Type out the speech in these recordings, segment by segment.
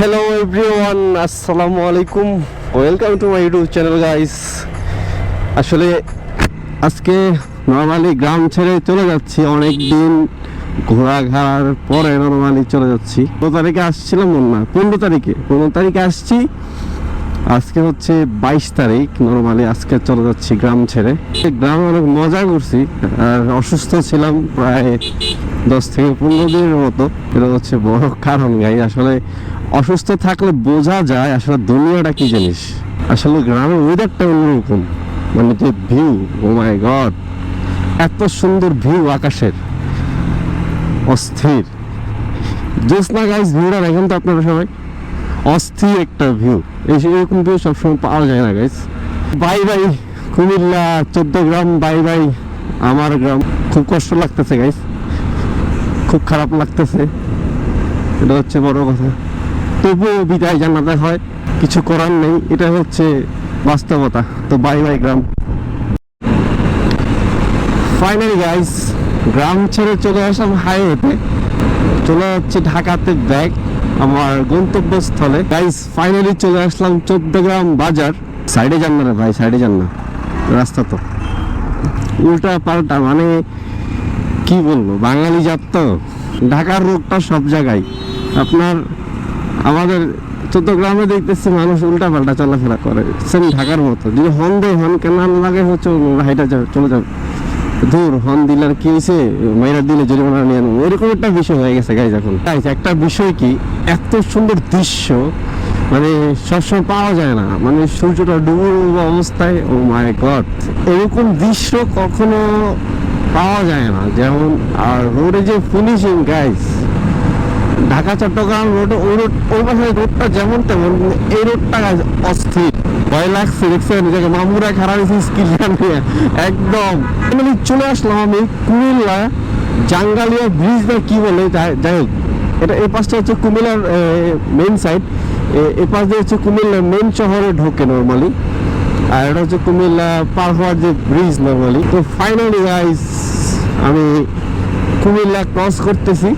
Hello everyone, আসসালামু আলাইকুম, welcome to my YouTube channel guys. আসলে আজকে নর্মালি গ্রাম ছেড়ে চলে যাচ্ছি, অনেক দিন ঘোরাঘাড়ার পরে নর্মালি চলে যাচ্ছি। 15 তারিখে আসছিলাম না, 15 তারিখে আসছি। আজকে হচ্ছে 22 তারিখ। নর্মালি আজকে চলে যাচ্ছি গ্রাম ছেড়ে। গ্রামে অনেক মজা করছি, আর অসুস্থ ছিলাম প্রায় 10 থেকে 15 দিনের মতো। এটা হচ্ছে বড় কারণ গাই। আসলে অসুস্থ থাকলে বোঝা যায় আসলে দুনিয়াটা কি জিনিস। আসলে গ্রামের ওয়েদারটা অন্যরকম, মানে যে ভিউ, ও মাই গড, এত সুন্দর ভিউ আকাশের, অস্থির। জোসনা গাইস, ভিউটা দেখেন তো আপনারা সবাই, অস্থির একটা ভিউ। এরকম ভিউ সবসময় পাওয়া যায় না গাইস। বাই বাই কুমিল্লা, 14 গ্রাম, বাই বাই আমার গ্রাম। খুব কষ্ট লাগতেছে গাইস, খুব খারাপ লাগতেছে, এটা হচ্ছে বড় কথা। তবুও বিদায় জানাতে হয়, কিছু করার নেই, এটা হচ্ছে বাস্তবতা। তো বাই বাই গ্রাম। ফাইনালি গাইস, গ্রাম ছেড়ে চলে আসলাম হাইওয়েতে, চলে যাচ্ছি ঢাকাতে ব্যাক আমার গন্তব্যস্থলে। গাইস ফাইনালি চলে আসলাম 14 গ্রাম বাজার। সাইডে যান না রে ভাই, সাইডে যান না, রাস্তা তো উল্টা পাল্টা, মানে কি বলবো, বাঙালি জাত তো, ঢাকার রোগটা সব জায়গায়। আপনার আমাদের 14 গ্রামে দেখতেছি মানুষ উল্টা পাল্টা চলাফেরা করে, সেম ঢাকার মতো। যদি হর্ন দেয়, হর্ন কেন লাগে হচ্ছে হাইটা চলে যাবে, দূর হর্ন দিলে আর কি হয়েছে, মাইরা দিলে জরিমানা নিয়ে নেবো, এরকম একটা বিষয় হয়ে গেছে গাইজ এখন। গাইজ একটা বিষয় কি, এত সুন্দর দৃশ্য মানে সবসময় পাওয়া যায় না, মানে সূর্যটা ডুবো অবস্থায়, ও মাই গড, এরকম দৃশ্য কখনো পাওয়া যায় না। যেমন আর রোডে যে finishing guys, Dhaka Chittagong road, ওই পাশে রোডটা যেমন তেমন, এই রোডটা অস্থির, ভয় লাগছে। দেখছেন মামুরা খারাপ স্কিলটা নিয়ে একদম চলে আসলাম আমি কুমিল্লা জাঙ্গালিয়া ব্রিজ বা কি বলে, যাই হোক, এটা এই পাশটা হচ্ছে কুমিল্লার মেইন সাইড, এ পাশ দিয়ে হচ্ছে কুমিল্লা মেইন শহরে ঢোকে নর্মালি, আর এটা হচ্ছে কুমিল্লা পার হওয়ার যে ব্রিজ নর্মালি। তো ফাইনালি গাইস আমি কুমিল্লা ক্রস করতেছি,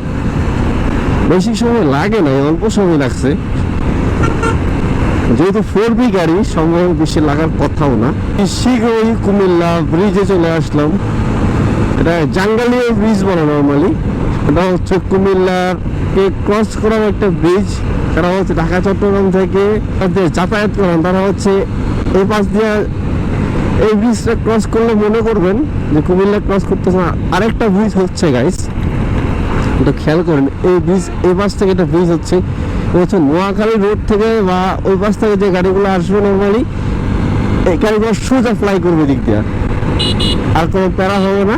বেশি সময় লাগে না, অল্প সময় লাগছে, যেহেতু 4B গাড়ি, সময় বেশি লাগার কথাও না। শীঘ্রই কুমিল্লা ব্রিজে চলে আসলাম। এটা জাঙ্গালিয়া ব্রিজ বলে নর্মালি, এটা হচ্ছে কুমিল্লাকে ক্রস করার একটা ব্রিজ। তারা হচ্ছে ঢাকা চট্টগ্রাম থেকে যাতায়াত করেন, তারা হচ্ছে এই পাশ দিয়ে এই ব্রিজটা ক্রস করলে মনে করবেন যে কুমিল্লা ক্রস করতেছে। আরেকটা ব্রিজ হচ্ছে গাইস, এটা খেয়াল করেন, এই ব্রিজ এই পাশ থেকে একটা ব্রিজ হচ্ছে নোয়াখালী রোড থেকে বা ওই পাশ থেকে যে গাড়িগুলো আসবে নর্মালি, এই গাড়িগুলো সোজা ফ্লাই করবে দিক দিয়ে, আর কোনো প্যারা হবে না।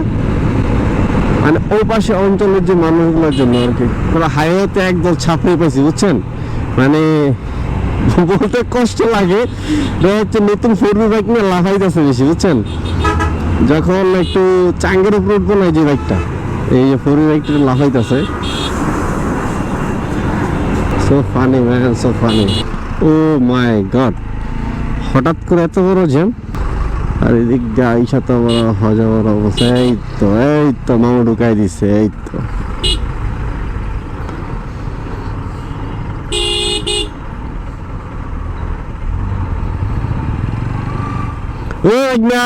মানে ওই পাশে অঞ্চলের যে মানুষগুলোর জন্য আর কি, ওরা হাইওয়েতে একদম ছাপড়ে পেয়েছি, বুঝছেন, মানে বলতে কষ্ট লাগে। হচ্ছে নতুন 4B বাইক নিয়ে লাফাইতেছে বেশি, বুঝছেন, যখন একটু চাঙ্গের উপর উঠবো না, যে বাইকটা, এই যে 4B বাইকটা লাফাইতেছে। So funny man, so funny. Oh my god, হঠাৎ করে এত বড় জ্যাম, আর এদিক দিয়ে আইসা তো বড় হজা বড় অবস্থা। এই তো মামা ঢুকাই দিচ্ছে, এই তো না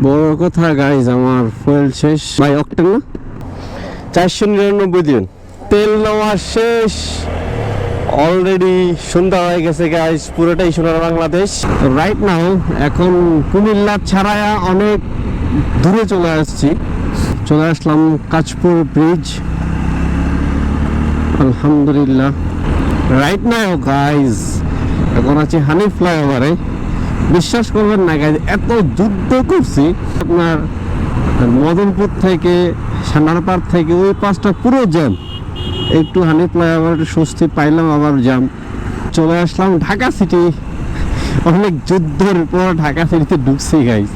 বড় কথা গাইজ, আমার ফুয়েল শেষ ভাই, অক্টেন না 499 দিন, তেল নেওয়া শেষ অলরেডি। সন্ধ্যা হয়ে গেছে গাইজ, পুরোটাই সোনার বাংলাদেশ রাইট নাও। এখন কুমিল্লা ছাড়ায়া অনেক দূরে চলে আসলাম কাঁচপুর ব্রিজ, আলহামদুলিল্লাহ। রাইট নাও গাইজ এখন আছি হানি ফ্লাইওভারে। বিশ্বাস করবেন না গাইজ, এত যুদ্ধ করছি, আপনার মদনপুর থেকে সানারপাড় থেকে ওই পাশটা পুরো জ্যাম, একটু হানি ফ্লাইওভার স্বস্তি পাইলাম, আবার জ্যাম। চলে আসলাম ঢাকা সিটি, অনেক যুদ্ধের পর ঢাকা সিটিতে ঢুকছি গাইজ।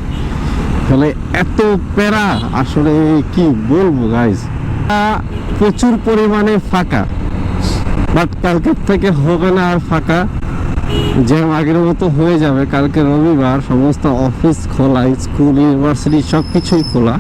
তাহলে এত প্যারা, আসলে কি বলবো গাইজ, প্রচুর পরিমাণে ফাঁকা, বাট কালকের থেকে হবে না আর ফাঁকা। জ্যাম আগের মতো হয়ে যাবে। কালকে রবিবার, সমস্ত অফিস খোলা, স্কুল ইউনিভার্সিটি সব কিছুই খোলা।